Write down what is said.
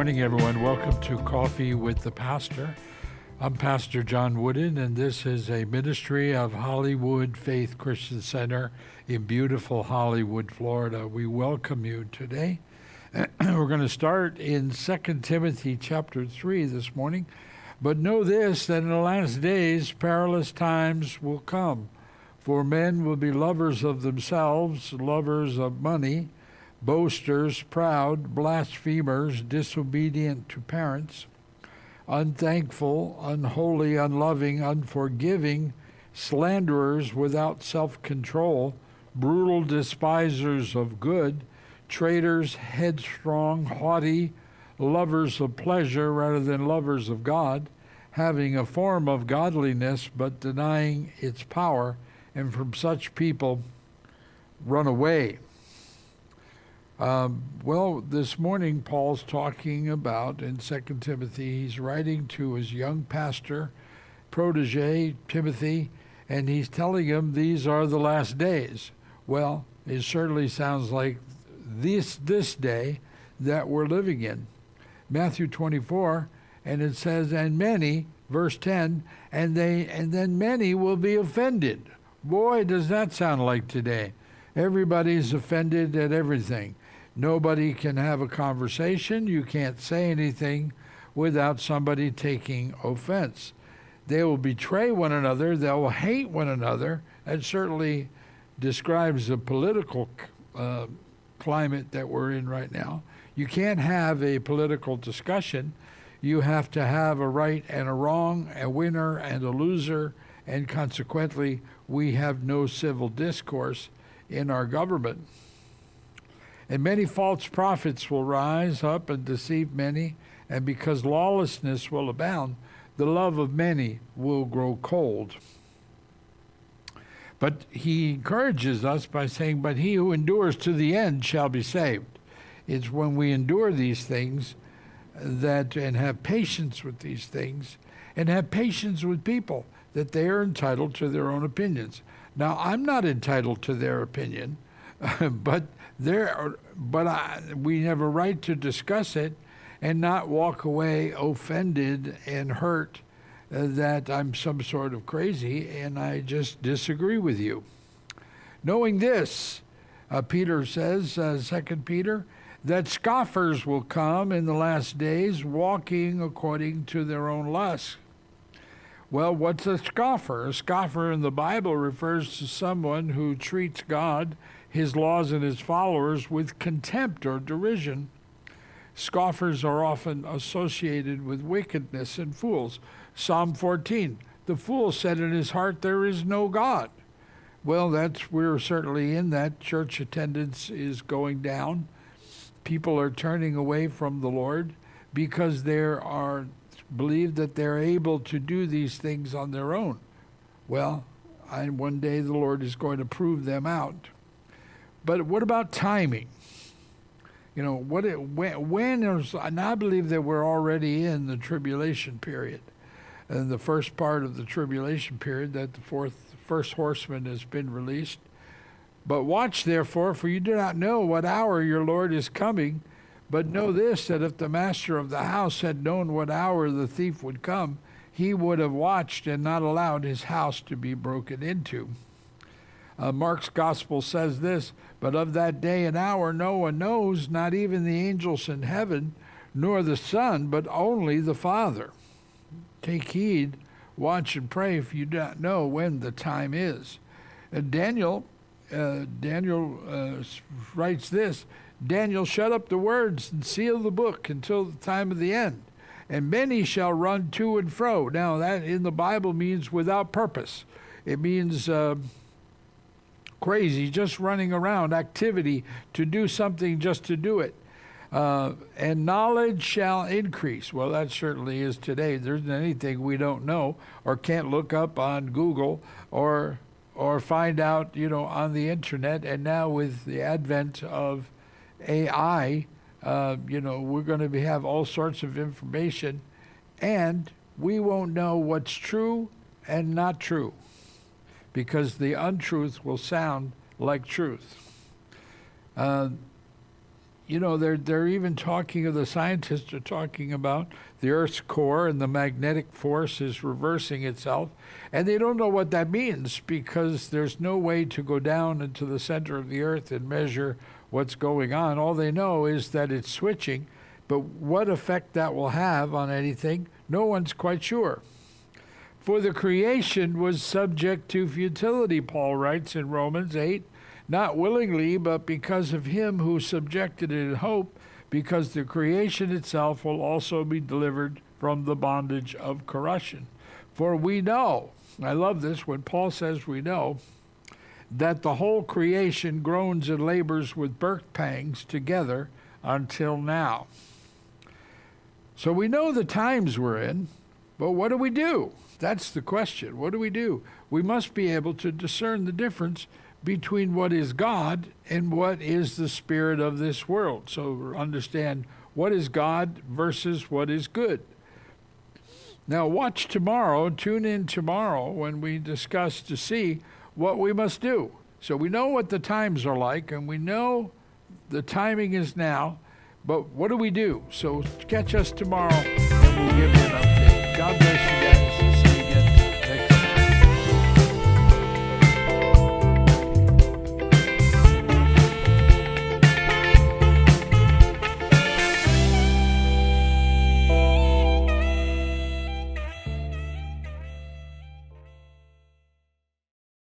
morning, everyone. Welcome to Coffee with the Pastor. I'm Pastor John Woodin, and this is a ministry of Hollywood Faith Christian Center in beautiful Hollywood, Florida. We welcome you today. We're going to start in 2 Timothy chapter 3 this morning. But know this, that in the last days perilous times will come. For men will be lovers of themselves, lovers of money, boasters, proud, blasphemers, disobedient to parents, unthankful, unholy, unloving, unforgiving, slanderers, without self-control, brutal, despisers of good, traitors, headstrong, haughty, lovers of pleasure rather than lovers of God, having a form of godliness but denying its power, and from such people run away. This morning Paul's talking about, in 2 Timothy, he's writing to his young pastor, protege, Timothy, and he's telling him these are the last days. Well, it certainly sounds like this day that we're living in. Matthew 24, and it says, and many, verse 10, and then many will be offended. Boy, does that sound like today. Everybody's offended at everything. Nobody can have a conversation. You can't say anything without somebody taking offense. They will betray one another. They will hate one another. That certainly describes the political climate that we're in right now. You can't have a political discussion. You have to have a right and a wrong, a winner and a loser, and consequently, we have no civil discourse in our government. And many false prophets will rise up and deceive many, and because lawlessness will abound, the love of many will grow cold. But he encourages us by saying, but he who endures to the end shall be saved. It's when we endure these things and have patience with these things, and have patience with people, that they are entitled to their own opinions. Now, I'm not entitled to their opinion, but we have a right to discuss it and not walk away offended and hurt that I'm some sort of crazy and I just disagree with you. Knowing this, Peter says, 2 Peter, that scoffers will come in the last days, walking according to their own lusts. Well, what's a scoffer? A scoffer in the Bible refers to someone who treats God, his laws, and his followers with contempt or derision. Scoffers are often associated with wickedness and fools. Psalm 14, the fool said in his heart, there is no God. Well, we're certainly in that. Church attendance is going down. People are turning away from the Lord because believe that they're able to do these things on their own. Well, one day the Lord is going to prove them out. But what about timing? And I believe that we're already in the tribulation period. And the first part of the tribulation period, that the first horseman has been released. But watch therefore, for you do not know what hour your Lord is coming. But know this, that if the master of the house had known what hour the thief would come, he would have watched and not allowed his house to be broken into. Mark's gospel says this, but of that day and hour no one knows, not even the angels in heaven, nor the Son, but only the Father. Take heed, watch and pray, if you do not know when the time is. Daniel writes this, Daniel, shut up the words and seal the book until the time of the end. And many shall run to and fro. Now, that in the Bible means without purpose. It means crazy, just running around, activity, to do something just to do it. And knowledge shall increase. Well, that certainly is today. There isn't anything we don't know or can't look up on Google or find out, on the internet. And now with the advent of AI, we're going to have all sorts of information, and we won't know what's true and not true, because the untruth will sound like truth. you know, they're even talking, the scientists are talking about the Earth's core and the magnetic force is reversing itself. And they don't know what that means because there's no way to go down into the center of the Earth and measure what's going on. All they know is that it's switching, but what effect that will have on anything, no one's quite sure. For the creation was subject to futility, Paul writes in Romans 8, not willingly, but because of him who subjected it in hope, because the creation itself will also be delivered from the bondage of corruption. For we know, I love this, when Paul says we know, that the whole creation groans and labors with birth pangs together until now. So we know the times we're in, but what do we do? That's the question. What do we do? We must be able to discern the difference between what is God and what is the spirit of this world. So understand what is God versus what is good. Now watch tomorrow, tune in tomorrow when we discuss to see what we must do. So we know what the times are like and we know the timing is now, but what do we do? So catch us tomorrow and we'll give you an update. God bless you.